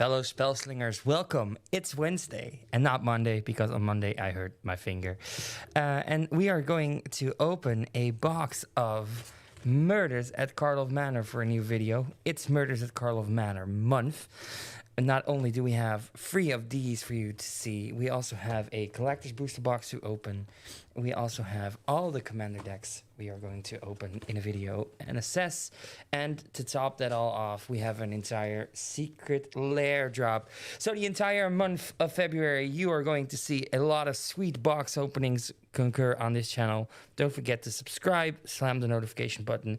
Fellow spell slingers, welcome. It's Wednesday and not Monday because on Monday I hurt my finger. And we are going to open a box of Murders at Karlov Manor for a new video. It's Murders at Karlov Manor month. And not only do we have 3 of these for you to see, we also have a collector's booster box to open. We also have all the commander decks we are going to open in a video and assess. And to top that all off, we have an entire secret lair drop. So the entire month of February, you are going to see a lot of sweet box openings concur on this channel. Don't forget to subscribe, slam the notification button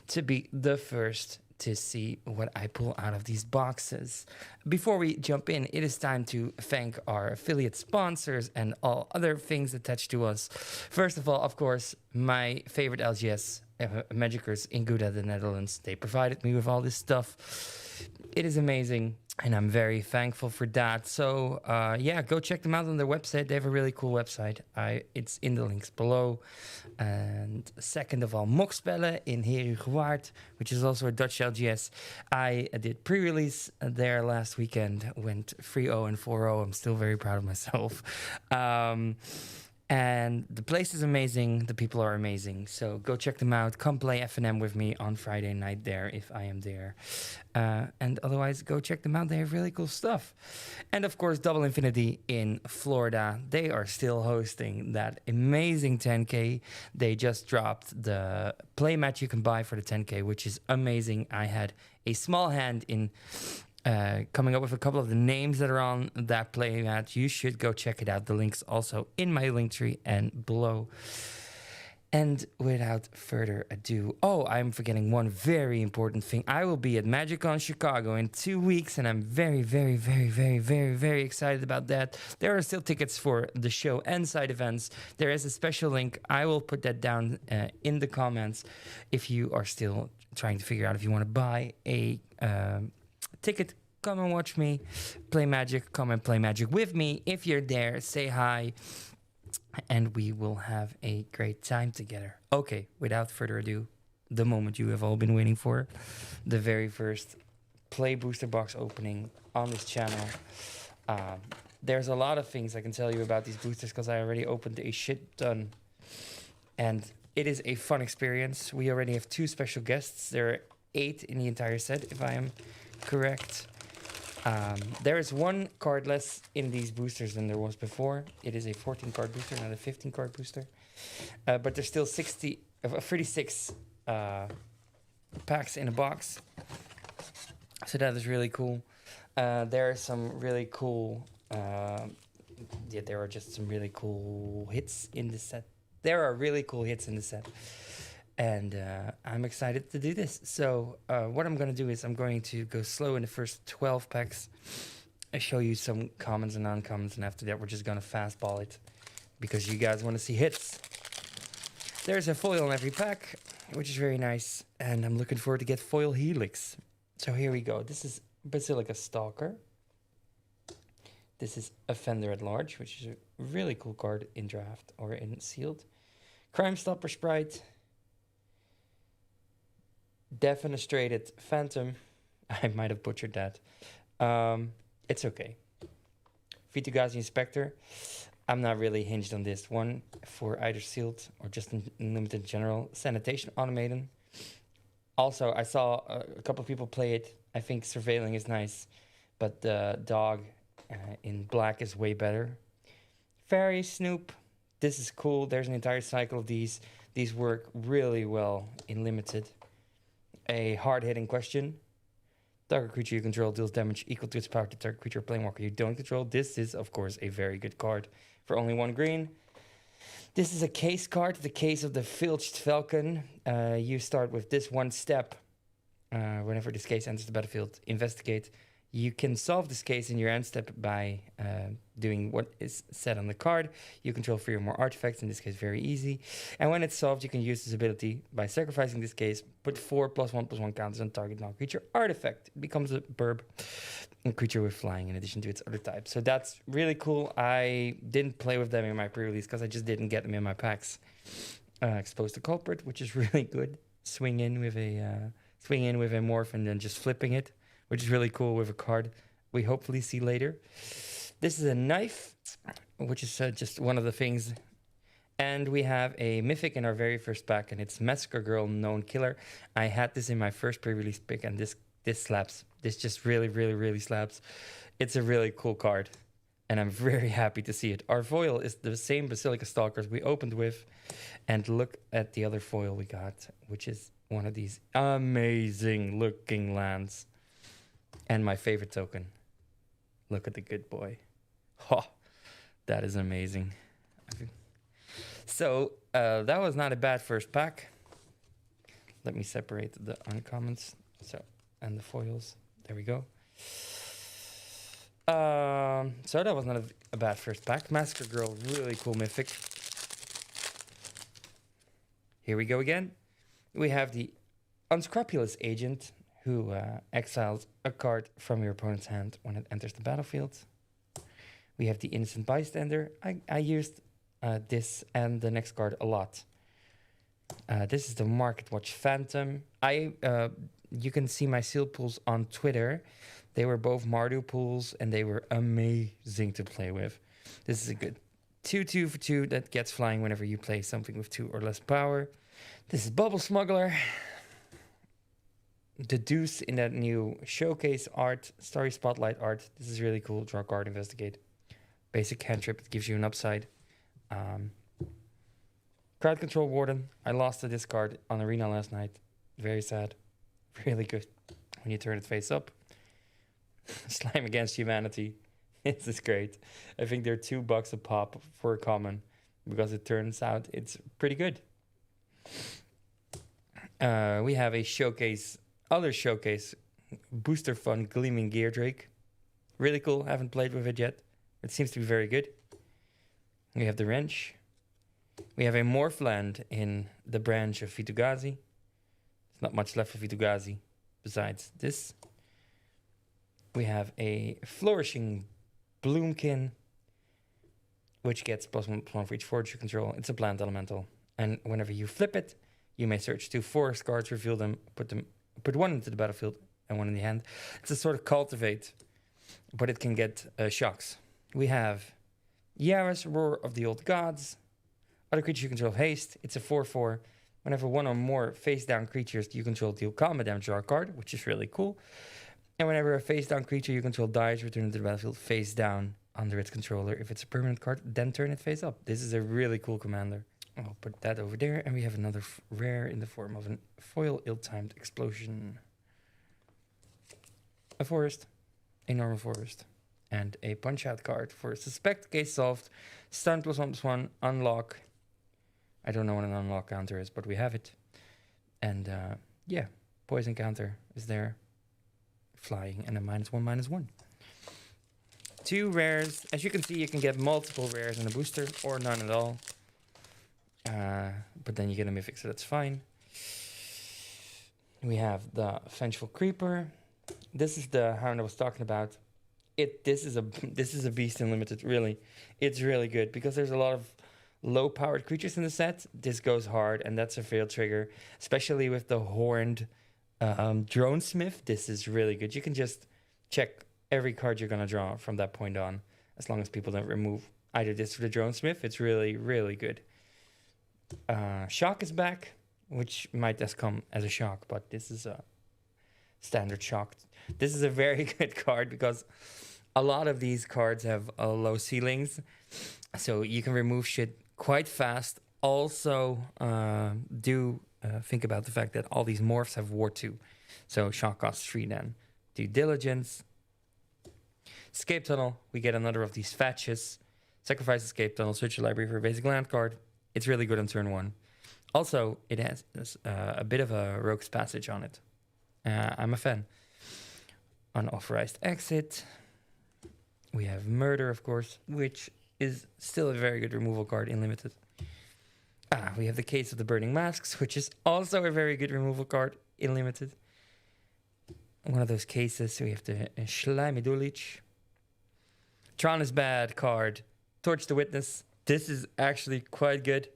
to be the first to see what I pull out of these boxes. Before we jump in, it is time to thank our affiliate sponsors and all other things attached to us. First of all, of course, my favorite LGS, Magicers in Gouda, the Netherlands. They provided me with all this stuff. It is amazing, and I'm very thankful for that. So, yeah, go check them out on their website. They have a really cool website. It's in the links below. And second of all, Mokspellen in Herugewaard, which is also a Dutch LGS. I did pre-release there last weekend, went 3-0 and 4-0. I'm still very proud of myself. And the place is amazing. The people are amazing. So go check them out. Come play FNM with me on Friday night there if I am there. And otherwise, go check them out. They have really cool stuff. And of course, Double Infinity in Florida. They are still hosting that amazing 10K. They just dropped the play mat you can buy for the 10K, which is amazing. I had a small hand in coming up with a couple of the names that are on that play mat. You should go check it out. The link's also in my link tree and below. And without further ado, I'm forgetting one very important thing. I will be at MagicCon Chicago in 2 weeks, and I'm very, very, very, very, very, very excited about that. There are still tickets for the show and side events. There is a special link. I will put that down in the comments if you are still trying to figure out if you want to buy a ticket. Come and watch me play Magic. Come and play Magic with me. If you're there, say hi, and we will have a great time together. Okay, without further ado, the moment you have all been waiting for, the very first play booster box opening on this channel. There's a lot of things I can tell you about these boosters because I already opened a shit ton, and it is a fun experience. We already have 2 special guests. There are 8 in the entire set, if I am correct. There is 1 card less in these boosters than there was before. It is a 14 card booster, not a 15 card booster. But there's still 36 packs in a box. So that is really cool. There are some really cool, there are just some really cool hits in the set. There are really cool hits in the set. And I'm excited to do this. So what I'm going to do is I'm going to go slow in the first 12 packs. I show you some commons and non-commons, and after that we're just going to fastball it because you guys want to see hits. There's a foil in every pack, which is very nice, and I'm looking forward to get foil Helix. So here we go. This is Basilica Stalker. This is Offender at Large, which is a really cool card in draft or in sealed. Crime Stopper Sprite. Defenestrated Phantom. I might have butchered that. It's okay. Vitugazi Inspector. I'm not really hinged on this one for either sealed or just in limited general. Sanitation Automaton. Also, I saw a couple of people play it. I think Surveilling is nice, but the dog in black is way better. Fairy Snoop. This is cool. There's an entire cycle of these. These work really well in limited. A hard-hitting question. Target creature you control deals damage equal to its power to target creature or planeswalker you don't control. This is, of course, a very good card for only 1 green. This is a case card, the Case of the Filched Falcon. You start with this 1 step. Whenever this case enters the battlefield, investigate. You can solve this case in your end step by doing what is said on the card. You control 3 or more artifacts, in this case very easy. And when it's solved, you can use this ability by sacrificing this case, put 4 +1/+1 counters on target non-creature artifact. It becomes a burb, a creature with flying in addition to its other types. So that's really cool. I didn't play with them in my pre-release because I just didn't get them in my packs. Exposed to Culprit, which is really good. Swing in with a morph and then just flipping it, which is really cool with a card. we hopefully see later. This is a knife, which is just one of the things. And we have a mythic in our very first pack, and it's Massacre Girl, Known Killer. I had this in my first pre-release pick, and this slaps. This just really, really, really slaps. It's a really cool card, and I'm very happy to see it. Our foil is the same Basilica Stalkers we opened with, and look at the other foil we got, which is one of these amazing looking lands. And my favorite token. Look at the good boy. Oh, that is amazing. So that was not a bad first pack. Let me separate the uncommons and the foils. There we go. So that was not a bad first pack. Massacre Girl, really cool mythic. Here we go again. We have the Unscrupulous Agent, who exiles a card from your opponent's hand when it enters the battlefield. We have the Innocent Bystander. I used this and the next card a lot. This is the Market Watch Phantom. You can see my seal pools on Twitter. They were both Mardu pools, and they were amazing to play with. This is a good 2/2 for 2 that gets flying whenever you play something with 2 or less power. This is Bubble Smuggler. The Deuce in that new showcase art, Starry Spotlight art. This is really cool. Draw card, investigate. Basic cantrip, it gives you an upside. Crowd Control Warden. I lost to this card on Arena last night. Very sad. Really good when you turn it face up. Slime Against Humanity. This is great. I think they're $2 a pop for a common, because it turns out it's pretty good. We have a other showcase, Booster Fun Gleaming Gear Drake. Really cool. Haven't played with it yet. It seems to be very good. We have the Wrench. We have a Morphland in the branch of Vitu-Ghazi. There's not much left of Vitu-Ghazi besides this. We have a Flourishing Bloomkin, which gets +1/+1 for each forage you control. It's a plant elemental. And whenever you flip it, you may search 2 forest cards, reveal them, put one into the battlefield and one in the hand. It's a sort of cultivate, but it can get shocks. We have Yara's Roar of the Old Gods. Other creatures you control haste. It's a 4/4. Whenever one or more face-down creatures you control deal combat damage, draw a card, which is really cool. And whenever a face-down creature you control dies, return it to the battlefield face down under its controller. If it's a permanent card, then turn it face up. This is a really cool commander. I'll put that over there. And we have another rare in the form of a foil ill-timed explosion. A forest. A normal forest. And a punch-out card for Suspect, Case Solved, Stun +1/+1, Unlock. I don't know what an unlock counter is, but we have it. And yeah, poison counter is there. Flying and a -1/-1. 2 rares. As you can see, you can get multiple rares in a booster or none at all. But then you get a mythic, so that's fine. We have the Vengeful Creeper. This is the hound I was talking about. This is a beast in limited, really. It's really good because there's a lot of low-powered creatures in the set. This goes hard, and that's a fail trigger, especially with the horned Drone Smith. This is really good. You can just check every card you're going to draw from that point on, as long as people don't remove either this or the Drone Smith. It's really, really good. Shock is back, which might just come as a shock, but this is a standard shock. This is a very good card because a lot of these cards have low ceilings, so you can remove shit quite fast. Also, think about the fact that all these morphs have War 2, so shock costs 3 then. Due Diligence. Escape Tunnel, we get another of these fetches. Sacrifice Escape Tunnel, search your library for a basic land card. It's really good on turn 1. Also, it has a bit of a Rogue's Passage on it. I'm a fan. Unauthorized Exit. We have Murder, of course, which is still a very good removal card in Limited. We have the Case of the Burning Masks, which is also a very good removal card in Limited. One of those cases, we have the Slimy Dulich. Tron is Bad card. Torch the Witness. This is actually quite good.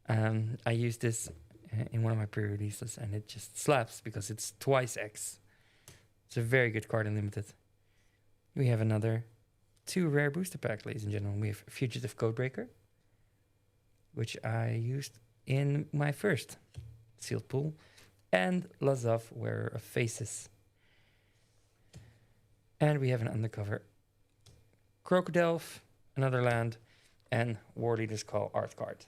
I used this in one of my pre-releases, and it just slaps because it's twice X. It's a very good card in Limited. We have another 2 rare booster packs, ladies and gentlemen. We have Fugitive Codebreaker, which I used in my first sealed pool, and Lazov, Wearer of Faces. And we have an undercover Crocodile, another land, and War Leader's Call art card.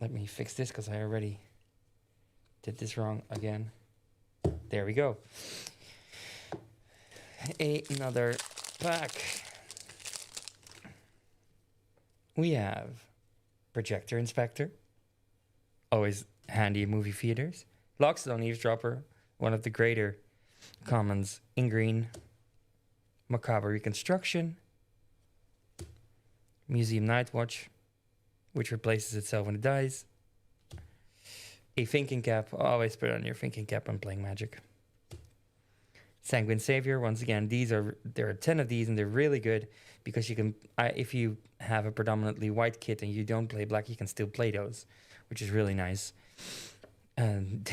Let me fix this because I already did this wrong again. There we go. Another pack. We have Projector Inspector, always handy in movie theaters. Lockstone Eavesdropper, one of the greater commons in green. Macabre Reconstruction. Museum Nightwatch, which replaces itself when it dies. A Thinking Cap, always put on your Thinking Cap when playing Magic. Sanguine Savior, once again, there are 10 of these and they're really good because you can, if you have a predominantly white kit and you don't play black, you can still play those, which is really nice. And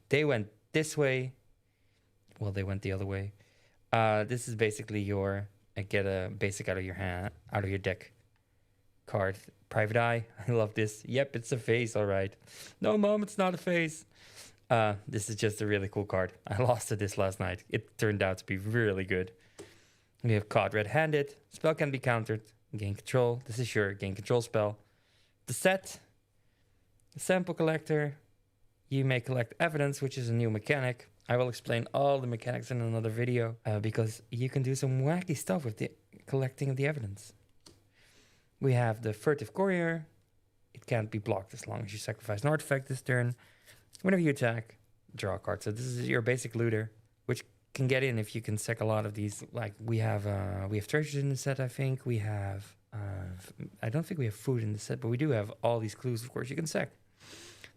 they went this way. Well, they went the other way. This is basically your get a basic out of your hand, out of your deck card. Private Eye, I love this. Yep, it's a face, all right. No, Mom, it's not a face. This is just a really cool card. I lost to this last night. It turned out to be really good. We have Caught Red-Handed. Spell can be countered. Gain control. This is your gain control spell. The set. The Sample Collector. You may collect evidence, which is a new mechanic. I will explain all the mechanics in another video because you can do some wacky stuff with the collecting of the evidence. We have the Furtive Courier. It can't be blocked as long as you sacrifice an artifact this turn. Whenever you attack, draw a card. So this is your basic looter, which can get in if you can sack a lot of these. Like we have treasures in the set, I think. We have, I don't think we have food in the set, but we do have all these clues, of course, you can sack.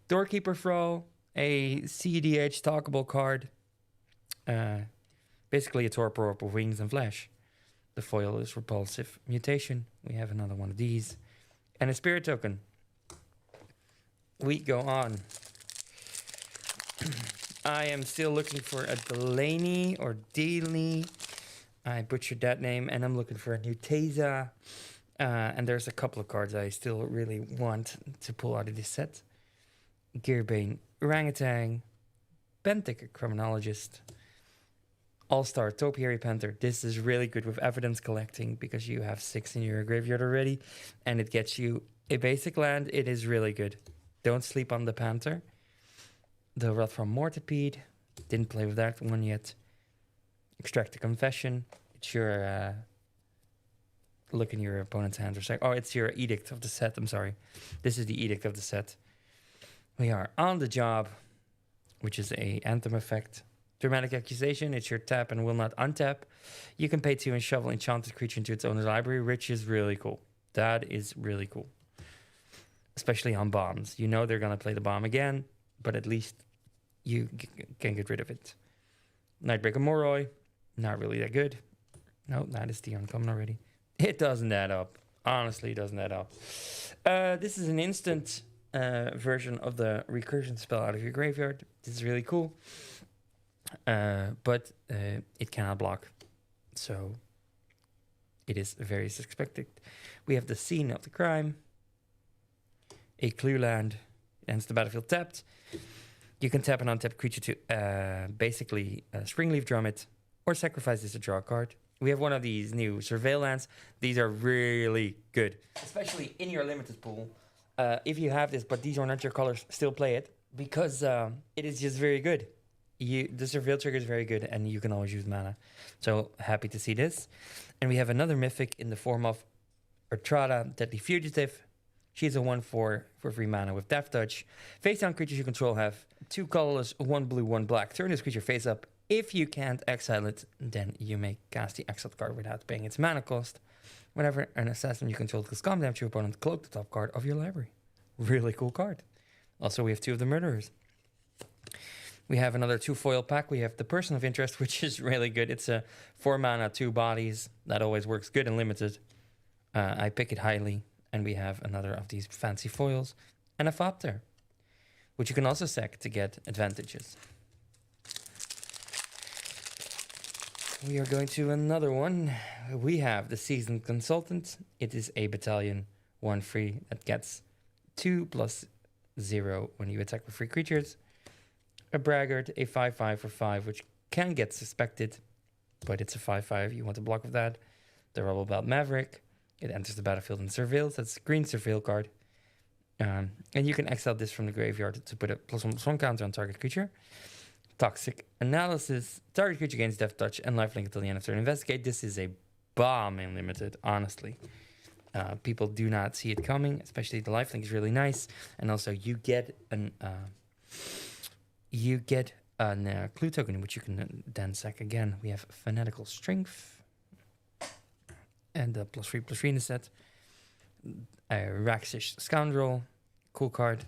Doorkeeper Thrall, a CDH talkable card. Basically a torpor with wings and flesh. The foil is Repulsive Mutation. We have another one of these. And a Spirit Token. We go on. I am still looking for a Delaney or Daly. I butchered that name. And I'm looking for a Nuteza. And there's a couple of cards I still really want to pull out of this set. Gearbane Orangutan. Pentic Criminologist. All-Star Topiary Panther. This is really good with evidence collecting because you have 6 in your graveyard already. And it gets you a basic land. It is really good. Don't sleep on the Panther. The Wrath from Mortipede. Didn't play with that one yet. Extract a Confession. It's your... look in your opponent's hand or say, oh, it's your Edict of the set. I'm sorry. This is the Edict of the set. We are On the Job, which is a Anthem effect. Dramatic Accusation, it's your tap and will not untap. You can pay 2 and shovel enchanted creature into its owner's library, which is really cool. That is really cool. Especially on bombs. You know they're going to play the bomb again, but at least you can get rid of it. Nightbreaker Moroi, not really that good. No, that is the uncommon already. It doesn't add up. Honestly, it doesn't add up. This is an instant version of the recursion spell out of your graveyard. This is really cool. But it cannot block. So it is very suspected. We have the Scene of the Crime. A clue land. Ends the battlefield tapped. You can tap an untapped creature to basically Springleaf Drum it or sacrifice this to draw a card. We have one of these new Surveil lands. These are really good, especially in your limited pool. If you have this, but these are not your colors, still play it because it is just very good. The Surveil trigger is very good, and you can always use mana. So happy to see this. And we have another mythic in the form of Ertrada, Deadly Fugitive. She's a 1/4 for 3 mana with Death Touch. Face down creatures you control have 2 colorless, 1 blue, 1 black. Turn this creature face up. If you can't exile it, then you may cast the exiled card without paying its mana cost. Whenever an assassin you control deals combat damage to your opponent, cloak the top card of your library. Really cool card. Also, we have 2 of the Murderers. We have another 2 foil pack. We have the Person of Interest, which is really good. It's a 4 mana, 2 bodies. That always works good and limited. I pick it highly. And we have another of these fancy foils. And a Fopter, which you can also sack to get advantages. we are going to another one. We have the Seasoned Consultant. It is a battalion, 1 free, that gets 2+0 when you attack with free creatures. A Braggart, a 5/5 for 5, which can get suspected, but it's a 5/5. You want to block with that. The Rebel Belt Maverick. It enters the battlefield and surveils. That's a green surveil card. And you can exile this from the graveyard to put a +1/+1 counter on target creature. Toxic Analysis. Target creature gains Death Touch and lifelink until the end of turn. Investigate. This is a bomb in Limited, honestly. People do not see it coming, especially the lifelink is really nice. And also you get an clue token, which you can then sack again. We have Fanatical Strength. And the +3/+3 in the set. A Raxish Scoundrel. Cool card.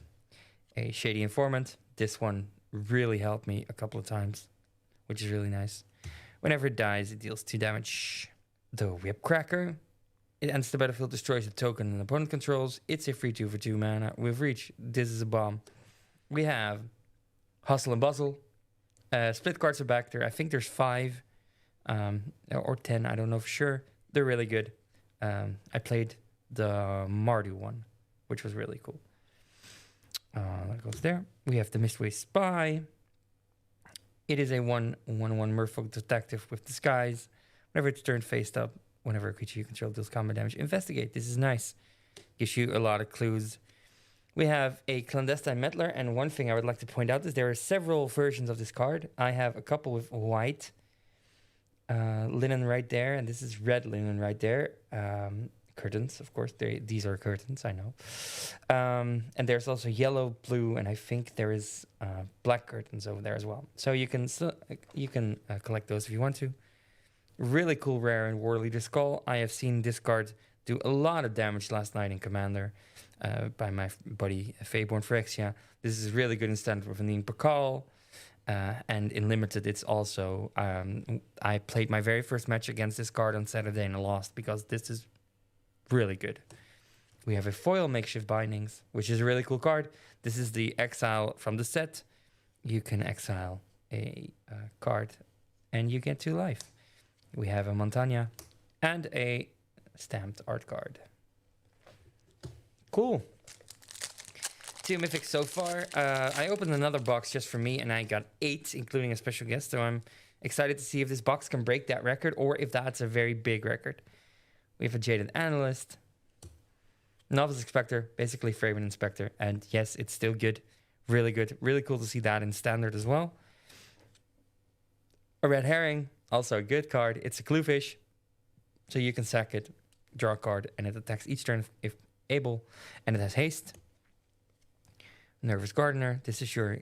A Shady Informant. This one really helped me a couple of times, which is really nice. Whenever it dies, it deals 2 damage. The Whipcracker. It enters the battlefield, destroys a token an opponent controls. It's a free 2 for 2 mana with reach. This is a bomb. We have Hustle and Bustle. Split cards are back there. I think there's 5 or 10. I don't know for sure. They're really good. I played the Mardu one, which was really cool. That goes there. We have the Mistway Spy. It is a 1/1 Merfolk Detective with Disguise. Whenever it's turned faced up, whenever a creature you control deals combat damage, investigate. This is nice. Gives you a lot of clues. We have a Clandestine Meddler, and one thing I would like to point out is there are several versions of this card. I have a couple with white linen right there, and this is red linen right there. Curtains, of course. These are curtains, I know. And there's also yellow, blue, and I think there is black curtains over there as well. So you can collect those if you want to. Really cool rare in War Leader Skull. I have seen this card do a lot of damage last night in Commander by my buddy Faeborn Phyrexia. This is really good in Standard with Anine Pakal. And in Limited, it's also... I played my very first match against this card on Saturday and I lost because this is really good. We have a Foil Makeshift Bindings, which is a really cool card. This is the exile from the set. You can exile a card and you get 2 life. We have a Montagna and a stamped art card. Cool. 2 mythics so far. I opened another box just for me and I got 8, including a special guest. So I'm excited to see if this box can break that record or if that's a very big record. We have a Jaded Analyst. Novice Inspector, basically Fraven Inspector. And yes, it's still good. Really good. Really cool to see that in Standard as well. A Red Herring, also a good card. It's a Cluefish. So you can sack it, draw a card, and it attacks each turn if able. And it has haste. Nervous Gardener. This is your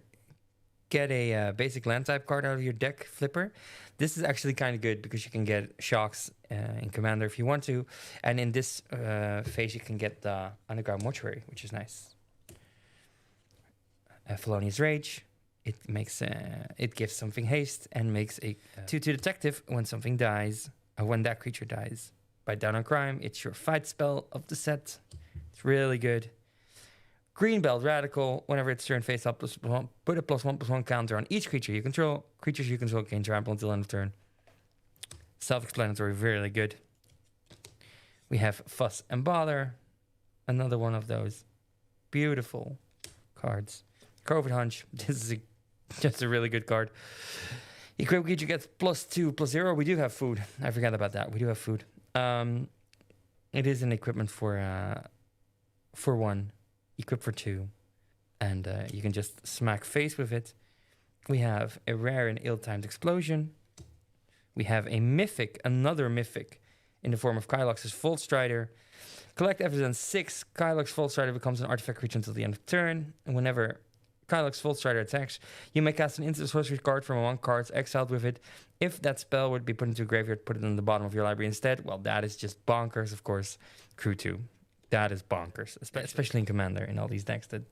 get a basic land type card out of your deck flipper. This is actually kind of good because you can get shocks in Commander if you want to. And in this phase, you can get the Underground Mortuary, which is nice. Felonious Rage. It makes it gives something haste and makes a 2/2 detective when something dies. When that creature dies. By Down on Crime, it's your fight spell of the set. It's really good. Greenbelt Radical. Whenever it's turn face up, put a +1/+1 counter on each creature you control. Creatures you control gain trample until end of turn. Self-explanatory, really good. We have Fuss and Bother. Another one of those beautiful cards. COVID Hunch. This is just a really good card. Equip creature gets +2/+0. We do have food. I forgot about that. We do have food. It is an equipment for 1. Equip for 2. And you can just smack face with it. We have a rare and ill-timed explosion. We have a mythic, another mythic, in the form of Kylox's Volt Strider. Collect evidence 6. Kylox Volt Strider becomes an artifact creature until the end of the turn. And whenever Kylox Volt Strider attacks, you may cast an instant sorcery card from among cards exiled with it. If that spell would be put into a graveyard, put it in the bottom of your library instead. Well, that is just bonkers, of course. Crew 2. That is bonkers, especially in Commander, in all these decks that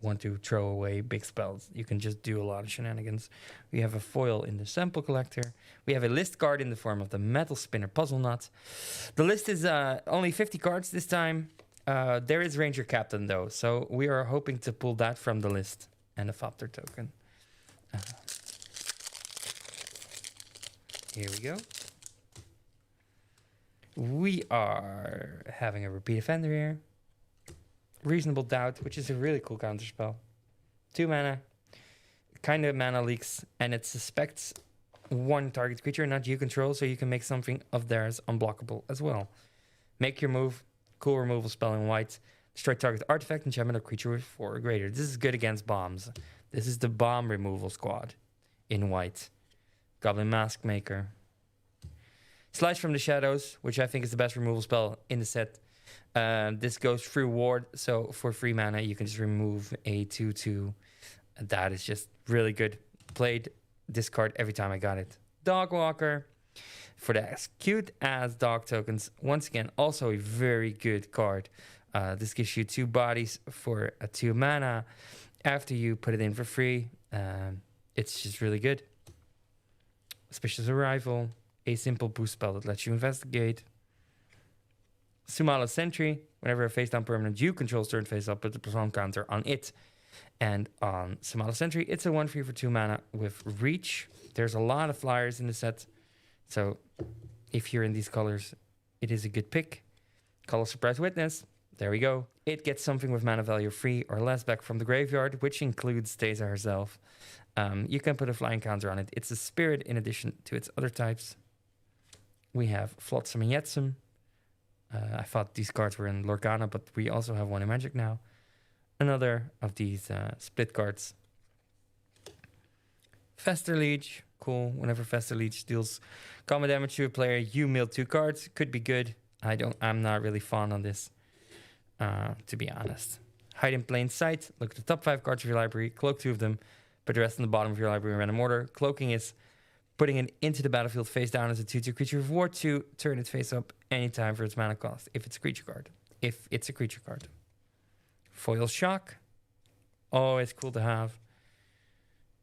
want to throw away big spells. You can just do a lot of shenanigans. We have a foil in the Sample Collector. We have a list card in the form of the Metal Spinner Puzzle Nut. The list is only 50 cards this time. There is Ranger Captain, though, so we are hoping to pull that from the list. And a Thopter token. Here we go. We are having a repeat offender here. Reasonable Doubt, which is a really cool counterspell. 2 mana. Kind of mana leaks, and it suspects one target creature, not you control, so you can make something of theirs unblockable as well. Make your move. Cool removal spell in white. Destroy target artifact, enchantment, or creature with 4 or greater. This is good against bombs. This is the bomb removal squad in white. Goblin Mask Maker. Slice from the Shadows, which I think is the best removal spell in the set. This goes through ward, so for 3 mana you can just remove a 2/2. That is just really good. Played this card every time I got it. Dog Walker. For the cute as dog tokens. Once again, also a very good card. This gives you 2 bodies for a 2 mana. After you put it in for free, it's just really good. Suspicious Arrival. A simple boost spell that lets you investigate. Sumala Sentry. Whenever a face down permanent you control turn face up, put the +1 counter on it. And on Sumala Sentry, it's a 1/3 for 2 mana with reach. There's a lot of flyers in the set. So if you're in these colors, it is a good pick. Call Surprise Witness. There we go. It gets something with mana value 3 or less back from the graveyard, which includes Teysa herself. You can put a flying counter on it. It's a spirit in addition to its other types. We have Flotsam and Jetsam. I thought these cards were in Lorgana, but we also have one in Magic now. Another of these split cards. Fester Leech. Cool. Whenever Fester Leech deals combat damage to a player, you mill 2 cards. Could be good. I'm not really fond on this, to be honest. Hide in plain sight. Look at the top 5 cards of your library. Cloak 2 of them. Put the rest in the bottom of your library in random order. Cloaking is putting it into the battlefield face down as a 2/2 creature with ward 2. Turn it face up anytime for its mana cost. If it's a creature card. Foil Shock. Always cool to have.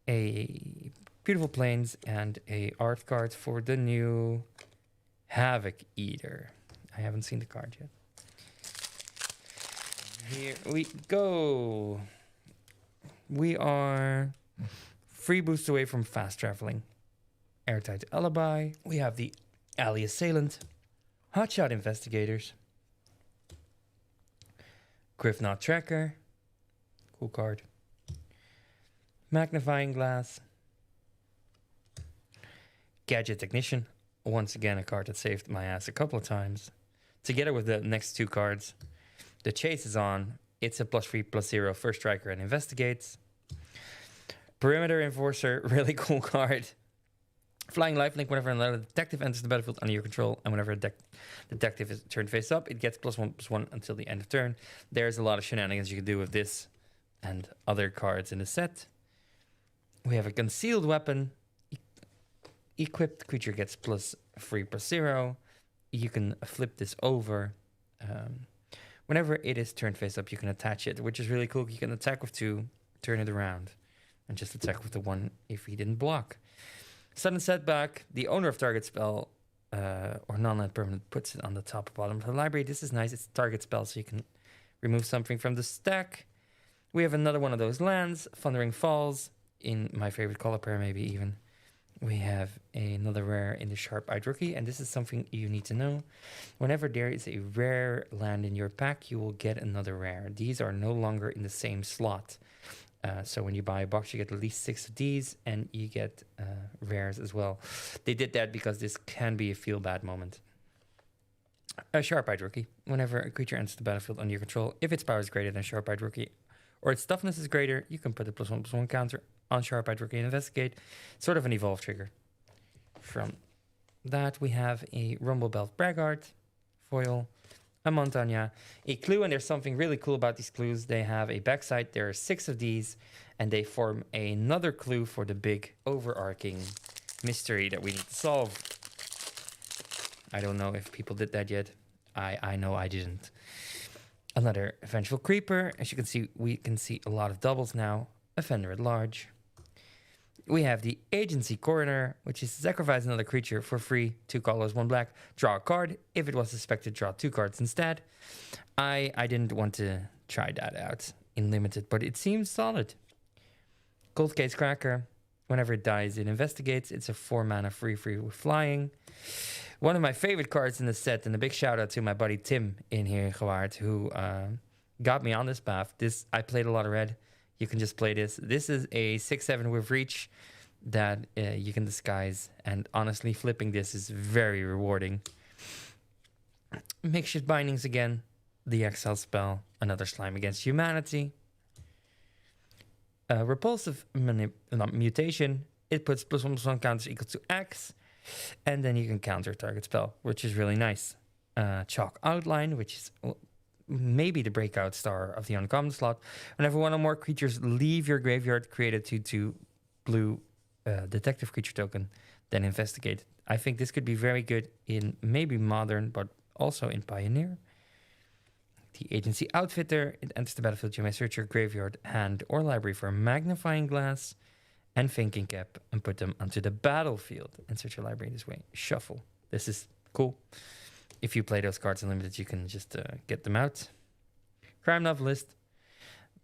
A Beautiful Plains and a art card for the new Havoc Eater. I haven't seen the card yet. Here we go. We are 3 boosts away from fast traveling. Airtight Alibi. We have the Alley Assailant. Hotshot Investigators. Griffnot Tracker. Cool card. Magnifying Glass. Gadget Technician. Once again, a card that saved my ass a couple of times. Together with the next 2 cards. The Chase is on. It's a +3/+0 first striker and investigates. Perimeter Enforcer. Really cool card. Flying Lifelink. Whenever another detective enters the battlefield under your control, and whenever a detective is turned face up, it gets +1/+1 until the end of turn. There's a lot of shenanigans you can do with this and other cards in the set. We have a Concealed Weapon. Equipped creature gets +3/+0. You can flip this over. Whenever it is turned face up, you can attach it, which is really cool. You can attack with 2, turn it around, and just attack with the 1 if he didn't block. Sudden Setback. The owner of target spell or non-land permanent puts it on the top or bottom of the library. This is nice. It's a target spell, so you can remove something from the stack. We have another one of those lands, Thundering Falls, in my favorite color pair, maybe even. We have another rare in the Sharp-Eyed Rookie, and this is something you need to know. Whenever there is a rare land in your pack, you will get another rare. These are no longer in the same slot. So when you buy a box, you get at least 6 of these, and you get rares as well. They did that because this can be a feel-bad moment. A Sharp-Eyed Rookie. Whenever a creature enters the battlefield under your control, if its power is greater than Sharp-Eyed Rookie, or its toughness is greater, you can put a +1/+1 counter on Sharp-Eyed Rookie and investigate. Sort of an evolve trigger. From that, we have a Rumblebelt Braggart, foil, a Montagna, a clue, and there's something really cool about these clues. They have a backside. There are 6 of these, and they form another clue for the big overarching mystery that we need to solve. I don't know if people did that yet. I know I didn't. Another Vengeful Creeper. As you can see, we can see a lot of doubles now. Offender at Large. We have the Agency Coroner, which is sacrifice another creature for free, 2 colors, 1 black. Draw a card. If it was suspected, draw 2 cards instead. I didn't want to try that out in Limited, but it seems solid. Cold Case Cracker. Whenever it dies, it investigates. It's a 4-mana free with flying. One of my favorite cards in the set, and a big shout out to my buddy Tim in here in Gewaard, who got me on this path. I played a lot of red. You can just play this. This is a 6/7 with reach that you can disguise, and honestly, flipping this is very rewarding. Makeshift bindings again. The exile spell, another slime against humanity. Repulsive mutation. It puts +1/+1 counters equal to X. And then you can counter target spell, which is really nice. Chalk Outline, which is maybe the breakout star of the uncommon slot. Whenever one or more creatures leave your graveyard, create a 2/2 blue detective creature token, then investigate. I think this could be very good in maybe Modern, but also in Pioneer. The Agency Outfitter. It enters the battlefield. You may search your graveyard, hand, or library for a magnifying glass and thinking cap and put them onto the battlefield. Insert your library this way. Shuffle. This is cool. If you play those cards unlimited, you can just get them out. Crime Novelist.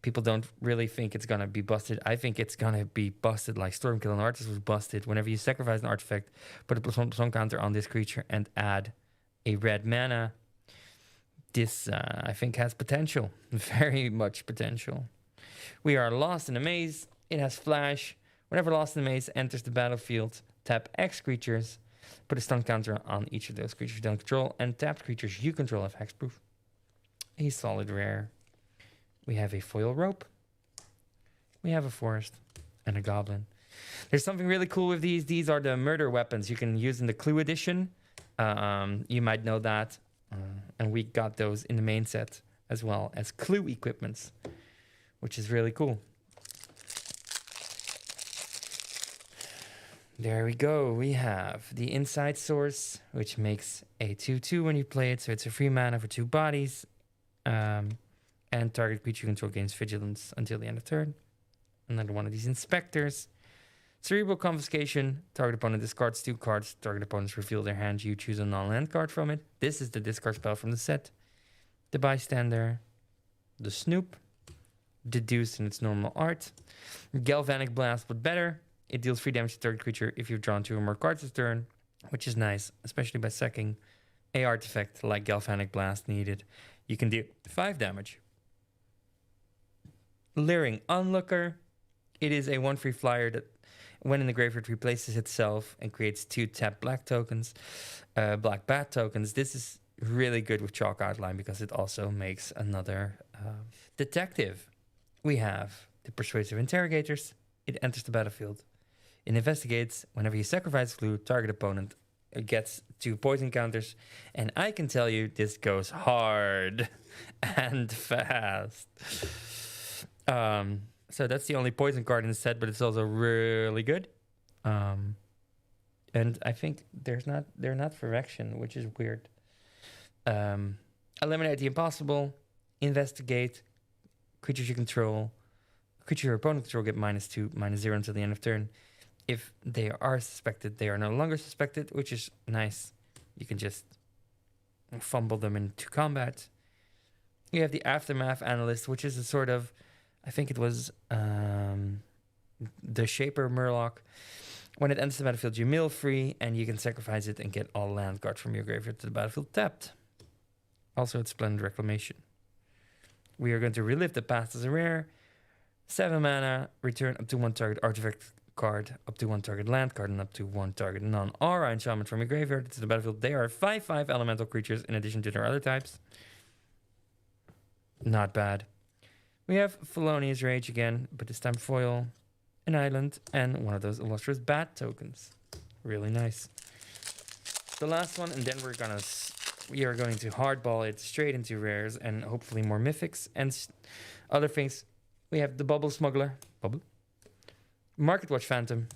People don't really think it's going to be busted. I think it's going to be busted like Stormkill and Artist was busted. Whenever you sacrifice an artifact, put a +1/+1 counter on this creature and add a red mana. This, I think, has potential. Very much potential. We are Lost in a Maze. It has Flash. Whenever Lost in the Maze enters the battlefield, tap X creatures, put a stun counter on each of those creatures you don't control, and tapped creatures you control have hexproof. A solid rare. We have a foil rope. We have a forest and a goblin. There's something really cool with these. These are the murder weapons you can use in the Clue edition. You might know that. And we got those in the main set as well as Clue equipments, which is really cool. There we go. We have the Insight Source, which makes a 2/2 when you play it. So it's a free mana for 2 bodies. And target creature you control gains vigilance until the end of turn. Another one of these Inspectors. Cerebral Confiscation. Target opponent discards 2 cards. Target opponents reveal their hand. You choose a non-land card from it. This is the discard spell from the set. The Bystander. The Snoop. Deduced in its normal art. Galvanic Blast, but better. It deals 3 damage to target creature if you've drawn 2 or more cards this turn, which is nice, especially by sacking a artifact like Galvanic Blast needed. You can deal 5 damage. Leering Onlooker. It is a 1/3 flyer that, when in the graveyard, replaces itself and creates 2 tapped black tokens, black bat tokens. This is really good with Chalk Outline because it also makes another detective. We have the Persuasive Interrogators. It enters the battlefield. It investigates. Whenever you sacrifice Clue, target opponent gets 2 poison counters. And I can tell you, this goes hard and fast. So that's the only poison card in the set, but it's also really good. And I think they're not for action, which is weird. Eliminate the Impossible. Investigate. Creatures you control. Creature your opponent control get -2, -0 until the end of turn. If they are suspected, they are no longer suspected, which is nice. You can just fumble them into combat. You have the Aftermath Analyst, which is a sort of, I think it was the Shaper Murloc. When it enters the battlefield, you mill free, and you can sacrifice it and get all land cards from your graveyard to the battlefield tapped. Also, it's Splendid Reclamation. We are going to relive the past as a rare. 7 mana, return up to 1 target artifact card, up to 1 target land card, and up to 1 target non-aura enchantment from your graveyard to the battlefield. They are 5/5 elemental creatures in addition to their other types. Not bad. We have Felonious Rage again, but this time foil, an island, and one of those illustrious bat tokens. Really nice. The last one, and then we are going to hardball it straight into rares and hopefully more mythics and other things. We have the Bubble Smuggler. Market Watch Phantom.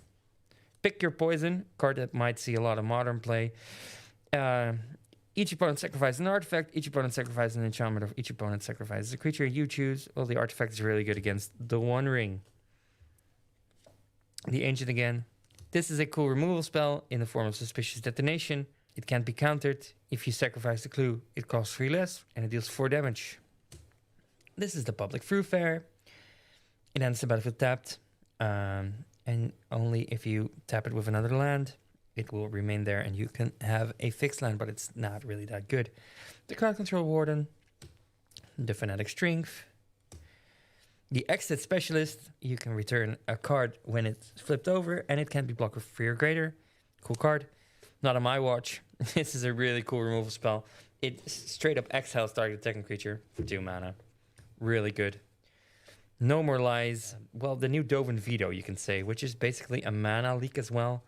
Pick your poison. Card that might see a lot of modern play. Each opponent sacrifices an artifact. Each opponent sacrifices an enchantment. Of each opponent sacrifices a creature you choose. Well, the artifact is really good against the One Ring. The Ancient again. This is a cool removal spell in the form of Suspicious Detonation. It can't be countered. If you sacrifice the Clue, it costs 3 less, and it deals 4 damage. This is the Public Fruit Fair. It ends the battlefield tapped. and only if you tap it with another land, it will remain there, and you can have a fixed land, but it's not really that good. The Crowd Control Warden, the Fanatic Strength, the Exit Specialist. You can return a card when it's flipped over, and it can be blocked with 3 or greater. Cool card. Not on my watch. This is a really cool removal spell. It straight up exiles target attacking creature for 2 mana. Really good. No More Lies. Well, the new Dovin Veto, you can say, which is basically a mana leak as well.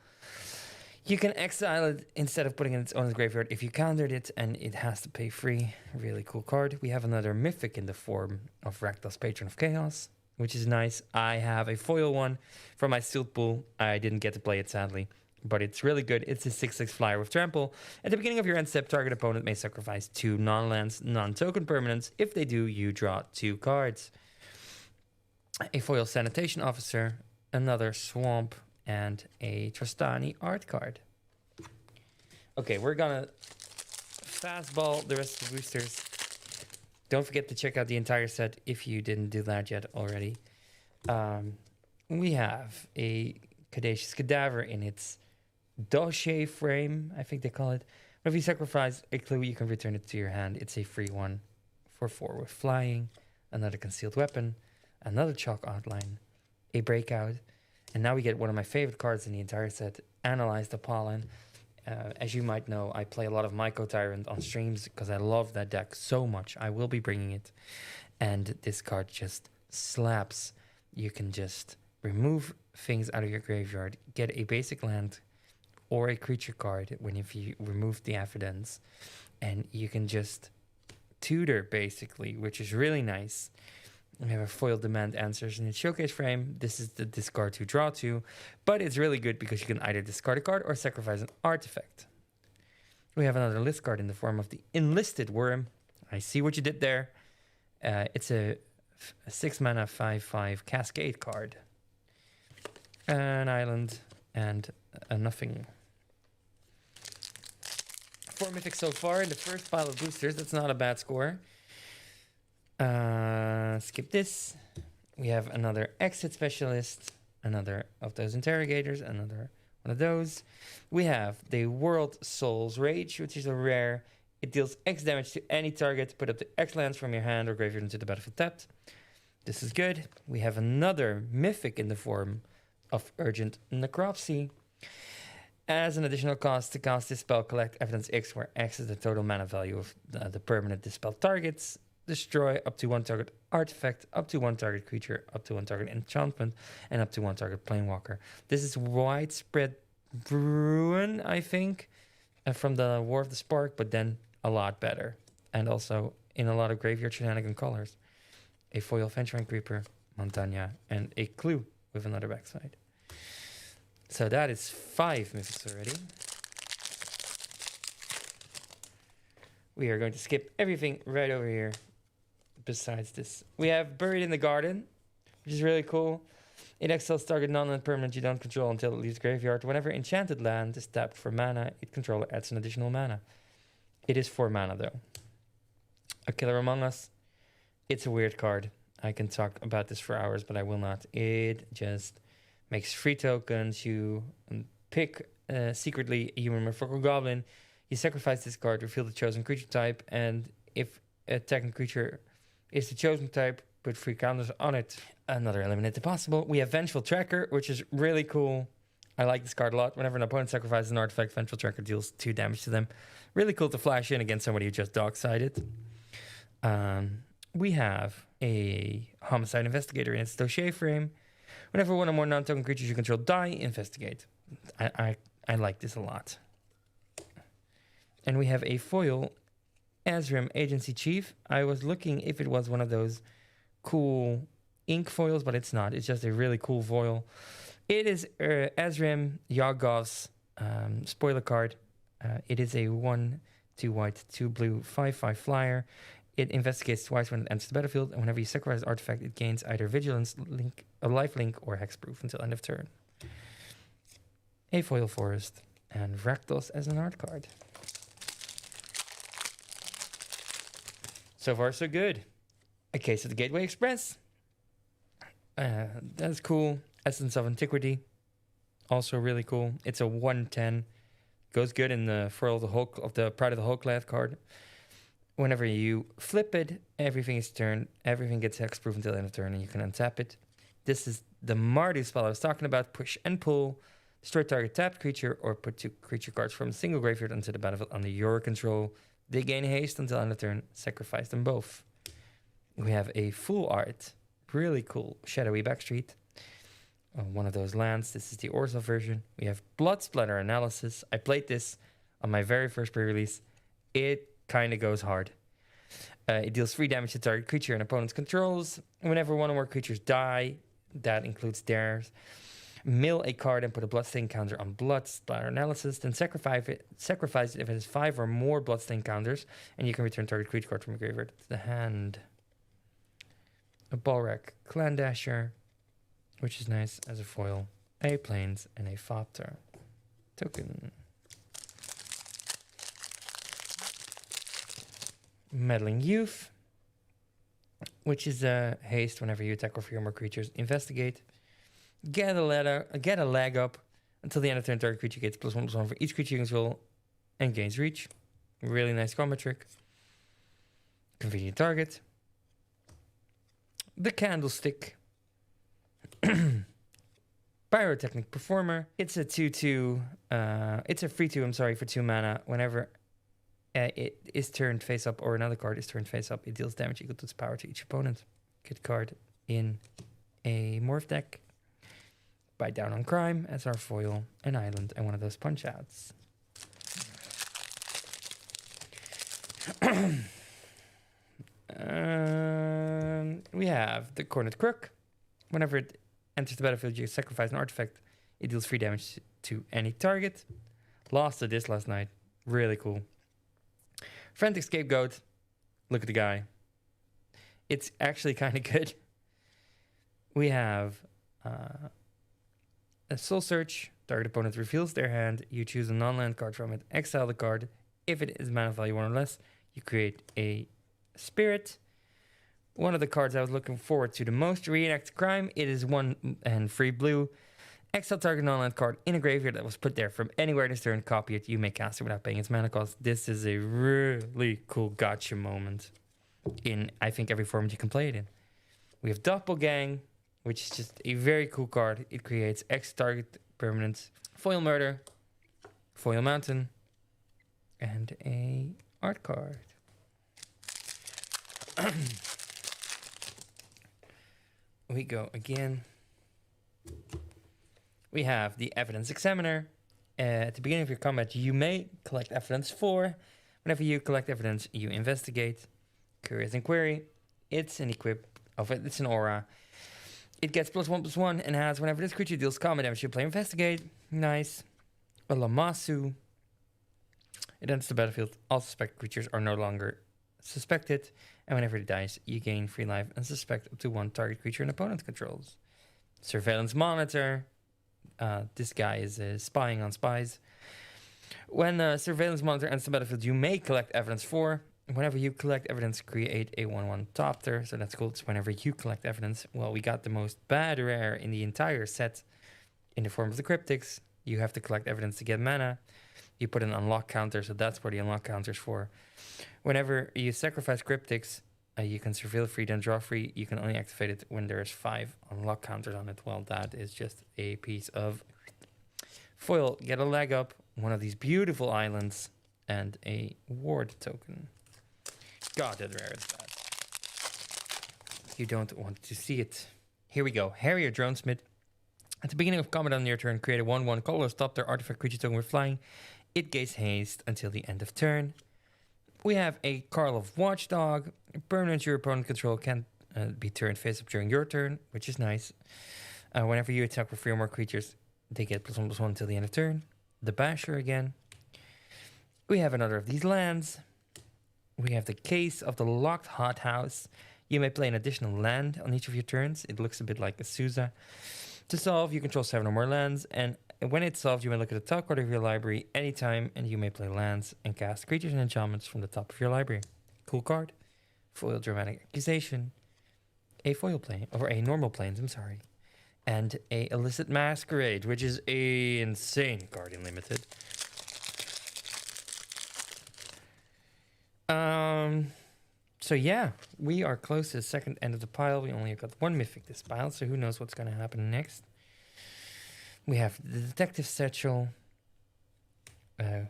You can exile it instead of putting it in its own graveyard if you countered it, and it has to pay 3. Really cool card. We have another Mythic in the form of Rakdos, Patron of Chaos, which is nice. I have a foil one from my sealed pool. I didn't get to play it, sadly, but it's really good. It's a 6/6 flyer with trample. At the beginning of your end step, target opponent may sacrifice 2 non-lands, non-token permanents. If they do, you draw 2 cards. A foil Sanitation Officer, another Swamp, and a Trostani art card. Okay, we're gonna fastball the rest of the boosters. Don't forget to check out the entire set if you didn't do that yet already. We have a Caduceus Cadaver in its Doche frame, I think they call it. But if you sacrifice a clue, you can return it to your hand. It's a free one for 4 with flying, another concealed weapon, another chalk outline, a breakout, and now we get one of my favorite cards in the entire set, Analyze the Pollen. As you might know, I play a lot of Myco Tyrant on streams because I love that deck so much. I will be bringing it, and this card just slaps. You can just remove things out of your graveyard, get a basic land or a creature card if you remove the Affidens, and you can just tutor basically, which is really nice. We have a foil Demand Answers in its showcase frame. This is the discard to draw to, but it's really good because you can either discard a card or sacrifice an artifact. We have another list card in the form of the Enlisted Worm. I see what you did there. It's a 6 mana 5/5 Cascade card. An island and a nothing. 4 mythics so far in the first pile of boosters. That's not a bad score. Skip this. We have another Exit Specialist, another of those Interrogators, another one of those. We have the World Soul's Rage, which is a rare. It deals X damage to any target. Put up to X lands from your hand or graveyard into the battlefield tapped. This is good. We have another Mythic in the form of Urgent Necropsy. As an additional cost to cast this spell, collect Evidence X, where X is the total mana value of the permanent dispelled targets. Destroy up to 1 target artifact, up to 1 target creature, up to 1 target enchantment, and up to 1 target Planewalker. This is Widespread Bruin, I think, from the War of the Spark, but then a lot better. And also in a lot of graveyard shenanigan colors. A foil Venturing Creeper, Montagna, and a Clue with another backside. So that is 5 mythics already. We are going to skip everything right over here. Besides this, we have Buried in the Garden, which is really cool. It exiles target non-land permanent you don't control until it leaves graveyard. Whenever enchanted land is tapped for mana, its controller adds an additional mana. It is 4 mana though. A Killer Among Us. It's a weird card. I can talk about this for hours, but I will not. It just makes 3 tokens. You pick secretly a human metaphorical goblin. You sacrifice this card, reveal the chosen creature type, and if attacking creature is the chosen type, put 3 counters on it. Another Eliminate the Possible. We have Vengeful Tracker, which is really cool. I like this card a lot. Whenever an opponent sacrifices an artifact, Vengeful Tracker deals 2 damage to them. Really cool to flash in against somebody who just dog-sided. We have a Homicide Investigator in its Dossier frame. Whenever 1 or more non-token creatures you control die, investigate. I like this a lot. And we have a foil Azrim Agency Chief. I was looking if it was one of those cool ink foils, but it's not. It's just a really cool foil. It is Azrim Yagov's spoiler card. It is a 1, 2 white, 2 blue, 5/5 flyer. It investigates twice when it enters the battlefield, and whenever you sacrifice an artifact, it gains either Vigilance, Link, a Life Link, or Hexproof until end of turn. A foil Forest, and Rakdos as an art card. So far, so good. A case of the Gateway Express. That's cool. Essence of Antiquity, also really cool. It's a 1/10. Goes good in the foil of the Hulk of the Pride of the Hulk card. Whenever you flip it, everything gets hexproof until the end of turn, and you can untap it. This is the Mardu spell I was talking about. Push and pull. Destroy target tapped creature, or put 2 creature cards from a single graveyard onto the battlefield under your control. They gain haste until end of turn. Sacrifice them both. We have a full art. Really cool. Shadowy Backstreet. One of those lands. This is the Orzhov version. We have Blood Splatter Analysis. I played this on my very first pre-release. It kind of goes hard. It deals 3 damage to target creature and opponent's controls. Whenever one or more creatures die, that includes theirs, mill a card and put a Bloodstain counter on Blood Splatter Analysis. Then sacrifice it if it has 5 or more Bloodstain counters, and you can return target creature card from your graveyard to the hand. A Balrak Clan Dasher, which is nice as a foil, a Plains, and a Thopter token. Meddling Youth, which is a haste whenever you attack or 3 or more creatures. Investigate. Get a leg up until the end of turn. Target creature gets +1/+1 for each creature you control and gains reach. Really nice combat trick. Convenient target. The Candlestick. Pyrotechnic Performer. It's a 2/2. It's a 3/2, for 2 mana. Whenever it is turned face up or another card is turned face up, it deals damage equal to its power to each opponent. Good card in a Morph deck. Bite Down on Crime as our foil, an island, and one of those punch outs. We have the Cornered Crook. Whenever it enters the battlefield, you sacrifice an artifact. It deals 3 damage to any target. Lost to this last night. Really cool. Frantic Scapegoat. Look at the guy. It's actually kind of good. We have a Soul Search. Target opponent reveals their hand. You choose a non-land card from it. Exile the card. If it is mana value 1 or less, you create a Spirit. One of the cards I was looking forward to the most. Reenact Crime. It is 1 and 3 blue. Exile target non-land card in a graveyard that was put there from anywhere this turn. Copy it. You may cast it without paying its mana cost. This is a really cool gotcha moment in, I think, every format you can play it in. We have Doppelgang, which is just a very cool card. It creates X target permanents, Foil Murder, Foil Mountain, and a art card. We go again. We have the Evidence Examiner. At the beginning of your combat, you may collect evidence 4. Whenever you collect evidence, you investigate. Curious Inquiry. It's an equip of it. It's an aura. It gets +1/+1 and has whenever this creature deals combat damage, you play Investigate. Nice. A Lamasu. It enters the battlefield. All suspected creatures are no longer suspected. And whenever it dies, you gain 3 life and suspect up to 1 target creature an opponent controls. Surveillance Monitor. This guy is spying on spies. When Surveillance Monitor enters the battlefield, you may collect evidence 4. Whenever you collect evidence, create a 1/1 Thopter. So that's cool. It's whenever you collect evidence. Well, we got the most bad rare in the entire set in the form of the Cryptics. You have to collect evidence to get mana. You put an unlock counter, so that's where the unlock counter is for. Whenever you sacrifice Cryptics, you can surveil free, then draw free. You can only activate it when there's 5 unlock counters on it. Well, that is just a piece of foil. Get a leg up, one of these beautiful islands, and a ward token. God, that rare is bad. You don't want to see it. Here we go. Harrier Dronesmith. At the beginning of combat on your turn, create a 1/1 colorless Thopter artifact creature token with flying. It gains haste until the end of turn. We have a Karlov Watchdog. Permanent your opponent control can be turned face up during your turn, which is nice. Whenever you attack with 3 or more creatures, they get +1/+1 until the end of turn. The Basher again. We have another of these lands. We have the Case of the Locked Hothouse. You may play an additional land on each of your turns. It looks a bit like a Sousa. To solve, you control 7 or more lands, and when it's solved, you may look at the top card of your library anytime, and you may play lands and cast creatures and enchantments from the top of your library. Cool card. Foil Dramatic Accusation. A foil plane, or a normal planes, I'm sorry. and a Illicit Masquerade, which is a insane card in Limited. So yeah, we are close to the second end of the pile. We only got one mythic this pile, so who knows what's going to happen next. We have the Detective Satchel,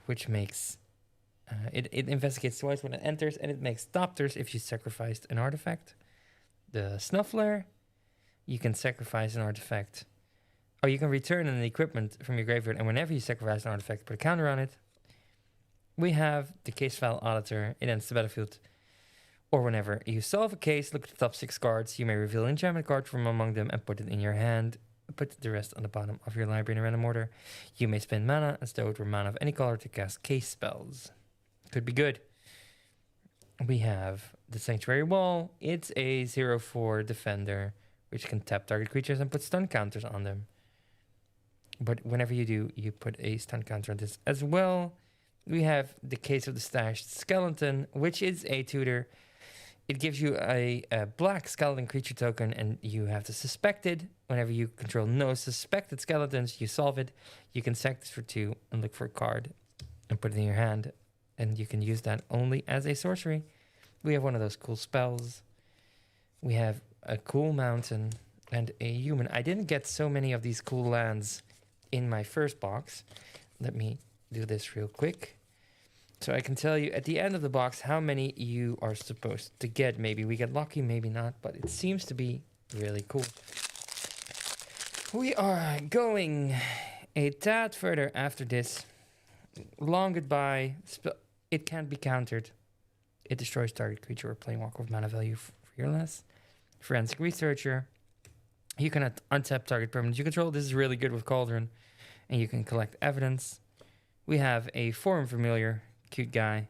which makes... it investigates twice when it enters, and it makes Thopters if you sacrificed an artifact. The Snuffler, you can sacrifice an artifact. Or you can return an equipment from your graveyard, and whenever you sacrifice an artifact, put a counter on it. We have the Case File Auditor. It ends the battlefield. Or whenever you solve a case, look at the top 6 cards. You may reveal an enchantment card from among them and put it in your hand. Put the rest on the bottom of your library in a random order. You may spend mana and stow it with mana of any color to cast case spells. Could be good. We have the Sanctuary Wall. It's a 0/4 defender, which can tap target creatures and put stun counters on them. But whenever you do, you put a stun counter on this as well. We have the Case of the Stashed Skeleton, which is a tutor. It gives you a black skeleton creature token, and you have to suspect it. Whenever you control no suspected skeletons, you solve it. You can sack this for 2 and look for a card and put it in your hand. And you can use that only as a sorcery. We have one of those cool spells. We have a cool mountain and a human. I didn't get so many of these cool lands in my first box. Let me do this real quick. So I can tell you at the end of the box how many you are supposed to get. Maybe we get lucky, maybe not, but it seems to be really cool. We are going a tad further after this. Long Goodbye. It can't be countered. It destroys target creature or planeswalker with mana value fearless. Forensic Researcher. You can untap target permanent you control. This is really good with Cauldron. And you can collect evidence. We have a Forum Familiar. Cute guy.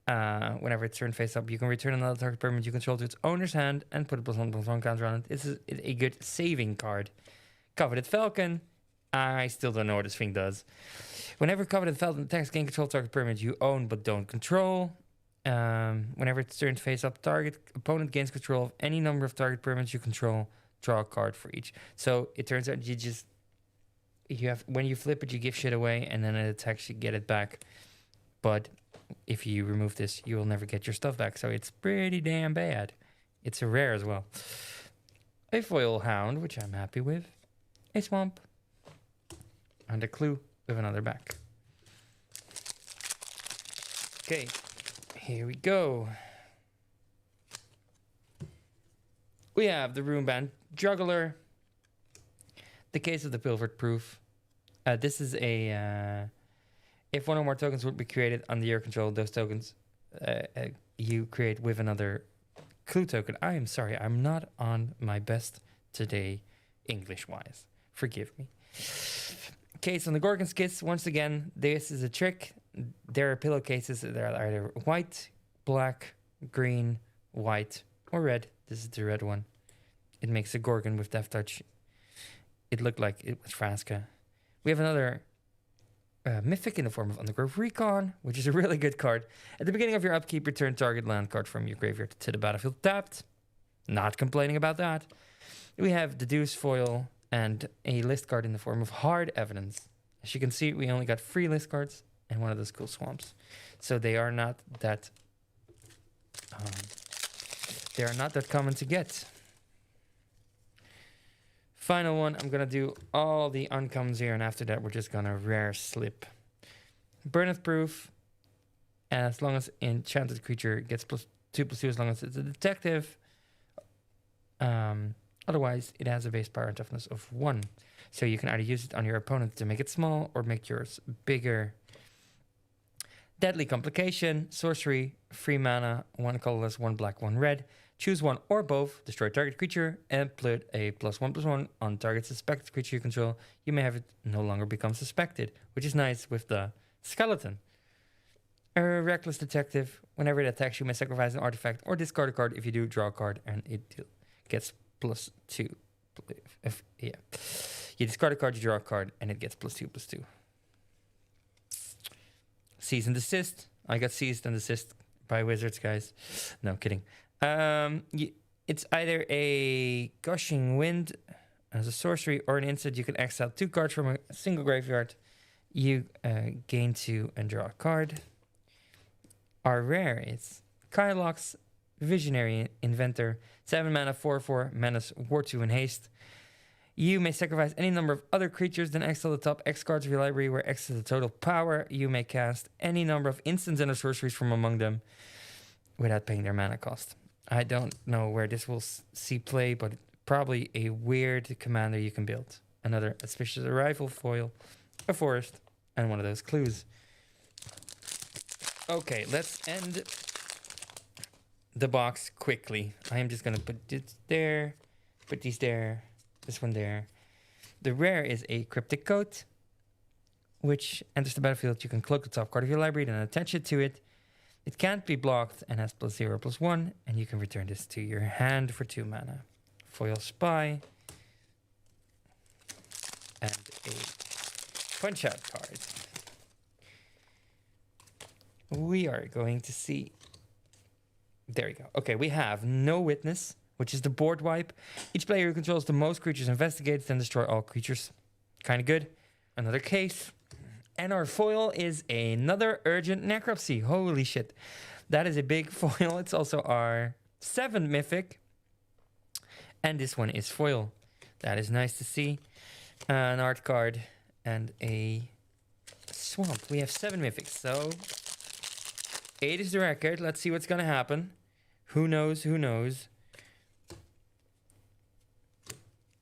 Whenever it's turned face up, you can return another target permanent you control to its owner's hand and put a +1/+1 counter on it. This is a good saving card. Coveted Falcon. I still don't know what this thing does. Whenever Coveted Falcon attacks, gain control target permanent you own but don't control. Whenever it's turned face up, target opponent gains control of any number of target permanents you control. Draw a card for each. So it turns out when you flip it, you give shit away, and then it attacks, you get it back. But if you remove this, you will never get your stuff back. So it's pretty damn bad. It's a rare as well. A Foil Hound, which I'm happy with. A Swamp. And a Clue with another back. Okay, here we go. We have the Runeband Juggler. The Case of the Pilfered Proof. This is a... if one or more tokens would be created under your control, those tokens you create with another clue token. I am sorry, I'm not on my best today, English-wise. Forgive me. Case on the Gorgon Skits. Once again, this is a trick. There are pillowcases that are either white, black, green, white, or red. This is the red one. It makes a Gorgon with Death Touch. It looked like it was Frasca. We have another... Mythic in the form of Undergrowth Recon, which is a really good card. At the beginning of your upkeep, return target land card from your graveyard to the battlefield tapped. Not complaining about that. We have the Deuce Foil and a list card in the form of Hard Evidence. As you can see, we only got 3 list cards and one of those cool swamps. So they are not that common to get. Final one, I'm going to do all the uncommons here, and after that, we're just going to rare slip. Burneth Proof, as long as enchanted creature gets +2/+2, as long as it's a detective. Otherwise, it has a base power and toughness of 1. So you can either use it on your opponent to make it small or make yours bigger. Deadly Complication, sorcery, 3 mana, 1 colorless, 1 black, 1 red. Choose one or both, destroy target creature, and put a +1/+1 on target suspected creature you control. You may have it no longer become suspected, which is nice with the skeleton. A Reckless Detective, whenever it attacks, you may sacrifice an artifact or discard a card. If you do, draw a card, and it gets +2. You discard a card, you draw a card, and it gets +2/+2. Cease and Desist. I got ceased and desist by Wizards, guys. No, kidding. It's either a Gushing Wind As a sorcery or an instant, you can exile 2 cards from a single graveyard. You gain 2 and draw a card. Our rare is Kylox, Visionary Inventor, 7 mana, 4/4, menace, War 2, and haste. You may sacrifice any number of other creatures, then exile the top X cards of your library, where X is the total power. You may cast any number of instants and sorceries from among them without paying their mana cost. I don't know where this will see play, but probably a weird commander you can build. Another auspicious arrival foil, a forest, and one of those clues. Okay, let's end the box quickly. I am just going to put this there, put these there, this one there. The rare is a Cryptic Coat, which enters the battlefield. You can cloak the top card of your library, then attach it to it. It can't be blocked and has +0/+1, and you can return this to your hand for 2 mana. Foil Spy, and a Punch-Out card. We are going to see... There we go. Okay, we have No Witness, which is the board wipe. Each player who controls the most creatures investigates, then destroy all creatures. Kind of good. Another case. And our foil is another Urgent Necropsy. Holy shit. That is a big foil. It's also our 7th mythic. And this one is foil. That is nice to see. An art card and a swamp. We have 7 mythics. So 8 is the record. Let's see what's going to happen. Who knows? Who knows?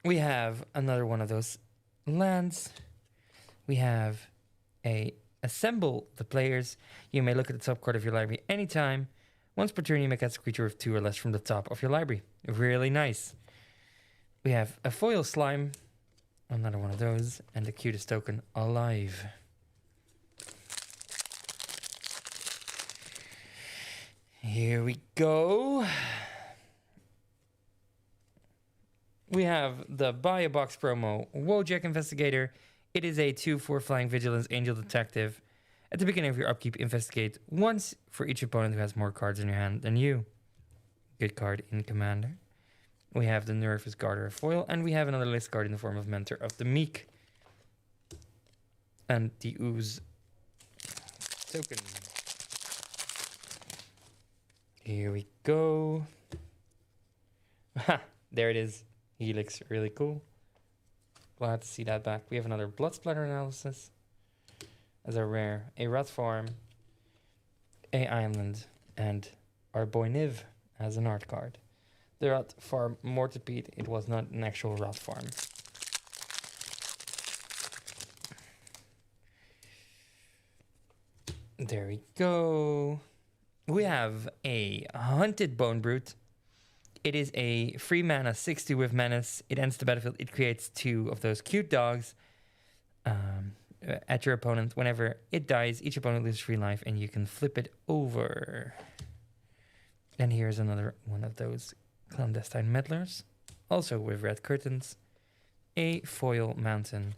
We have another one of those lands. We have a assemble the players. You may look at the top card of your library anytime. Once per turn, you may cast a creature with 2 or less from the top of your library. Really nice. We have a foil slime. Another one of those. And the cutest token, alive. Here we go. We have the Buy a Box promo, Wojak Investigator. It is a 2/4 flying vigilance angel detective. At the beginning of your upkeep, investigate once for each opponent who has more cards in your hand than you. Good card in Commander. We have the Nervous Garter foil, and we have another list card in the form of Mentor of the Meek. And the Ooze token. Here we go. Ha! There it is. He looks really cool. Glad to see that back. We have another Blood Splatter Analysis as a rare, a Rat Farm, a Island, and our boy Niv as an art card. The Rat Farm Mortipede, it was not an actual rat farm. There we go. We have a Hunted Bone Brute. It is a free mana 6/2 with menace. It enters the battlefield. It creates 2 of those cute dogs at your opponent. Whenever it dies, each opponent loses 3 life, and you can flip it over. And here's another one of those Clandestine Meddlers, also with red curtains, a foil mountain,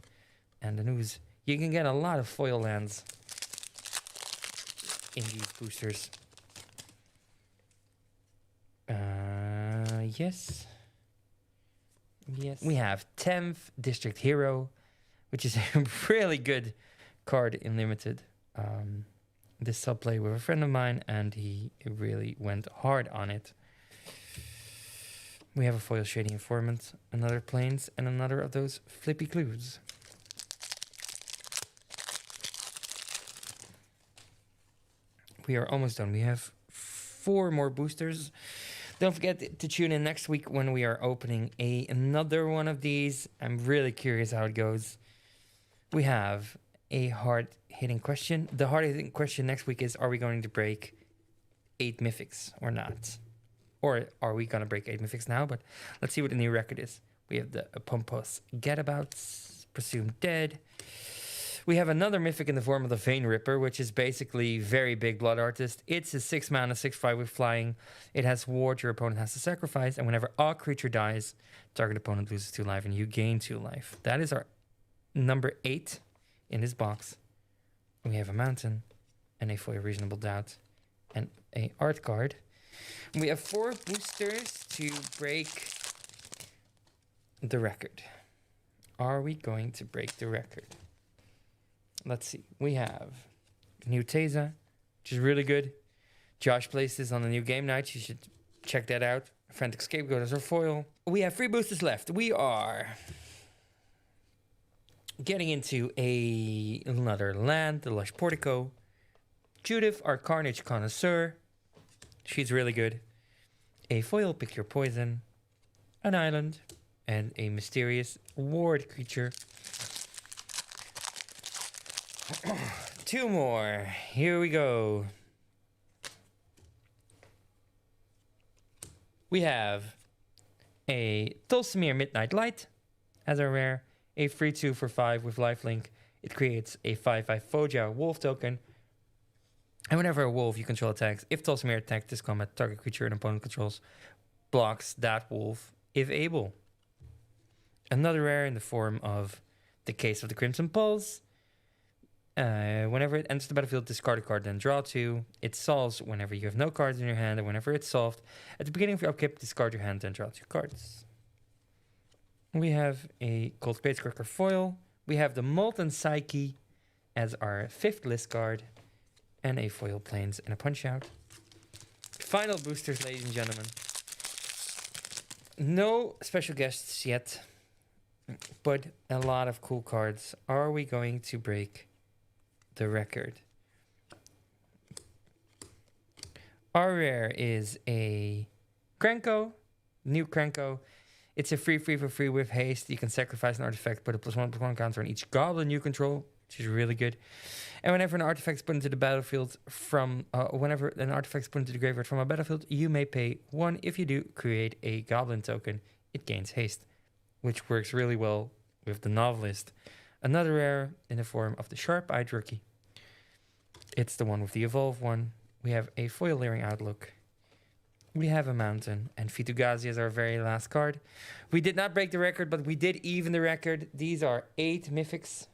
and an ooze. You can get a lot of foil lands in these boosters. Yes. We have 10th District Hero, which is a really good card in Limited. This subplay with a friend of mine, and he really went hard on it. We have a foil Shady Informant, another Plains, and another of those flippy clues. We are almost done. We have 4 more boosters. Don't forget to tune in next week when we are opening another one of these. I'm really curious how it goes. We have a hard-hitting question. The hard-hitting question next week is, are we going to break 8 mythics or not? Or are we going to break 8 mythics now? But let's see what the new record is. We have the Pompous Gadabouts, Presumed Dead. We have another mythic in the form of the Vein Ripper, which is basically very big Blood Artist. It's a 6 mana, 6/5 with flying. It has ward your opponent has to sacrifice, and whenever a creature dies, target opponent loses 2 life, and you gain 2 life. That is our number 8 in this box. We have a mountain, and a foil Reasonable Doubt, and a art card. We have 4 boosters to break the record. Are we going to break the record? Let's see. We have new Teza, which is really good. Josh plays this on the new game night. You should check that out. Frantic Scapegoat as our foil. We have 3 boosters left. We are getting into another land, the Lush Portico. Judith, our Carnage Connoisseur. She's really good. A foil, pick your poison. An island. And a mysterious ward creature. 2 more. Here we go. We have a Tulsimir Midnight Light as our rare. A free 2 for 5 with lifelink. It creates a 5/5 Foja wolf token. And whenever a wolf you control attacks, if Tulsimir attacks this combat, target creature an opponent controls blocks that wolf if able. Another rare in the form of the Case of the Crimson Pulse. Whenever it enters the battlefield, discard a card, then draw 2. It solves whenever you have no cards in your hand, and whenever it's solved, at the beginning of your upkeep, discard your hand, then draw 2 cards. We have a Cold Spacecracker foil. We have the Molten Psyche as our 5th list card, and a foil Plains and a Punch Out. Final boosters, ladies and gentlemen. No special guests yet, but a lot of cool cards. Are we going to break the record? Our rare is a Krenko, new Krenko. It's a free for free with haste. You can sacrifice an artifact, put a +1/+1 counter on each goblin you control, which is really good. And whenever an artifact is put into the battlefield whenever an artifact is put into the graveyard from a battlefield, you may pay 1. If you do, create a goblin token. It gains haste, which works really well with the Novelist. Another rare in the form of the Sharp-Eyed Rookie. It's the one with the Evolve one. We have a foil Leering Outlook. We have a Mountain, and Fitugazi as our very last card. We did not break the record, but we did even the record. These are 8 Mythics.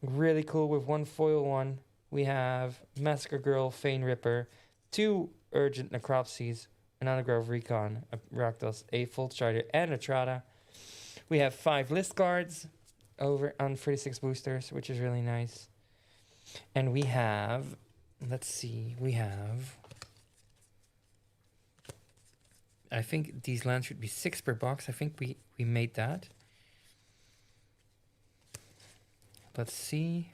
Really cool with 1 foil one. We have Massacre Girl, Fane Ripper, 2 Urgent Necropsies, an Undergrove Recon, a Rakdos, a Full Strider, and a Trada. We have 5 list cards over on 36 boosters, which is really nice. And we have, let's see, we have, I think these lands should be 6 per box. I think we made that. Let's see.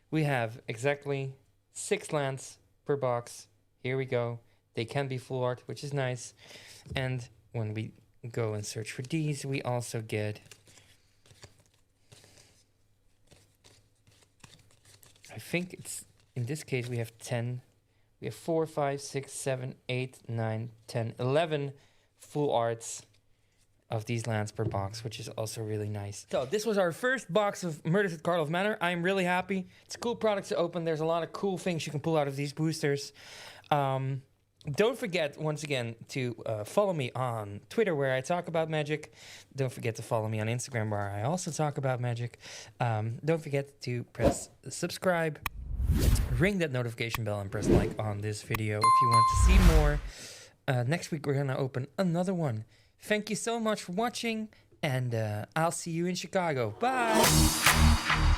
We have exactly 6 lands per box. Here we go. They can be full art, which is nice. And when we go and search for these, we also get, I think it's, in this case, we have 10. We have 4, 5, 6, 7, 8, 9, 10, 11 full arts of these lands per box, which is also really nice. So this was our first box of Murders at Karlov Manor. I'm really happy. It's a cool product to open. There's a lot of cool things you can pull out of these boosters. Don't forget, once again, to follow me on Twitter, where I talk about Magic. Don't forget to follow me on Instagram, where I also talk about Magic. Don't forget to press subscribe, ring that notification bell, and press like on this video if you want to see more. Next week, we're going to open another one. Thank you so much for watching, and I'll see you in Chicago. Bye!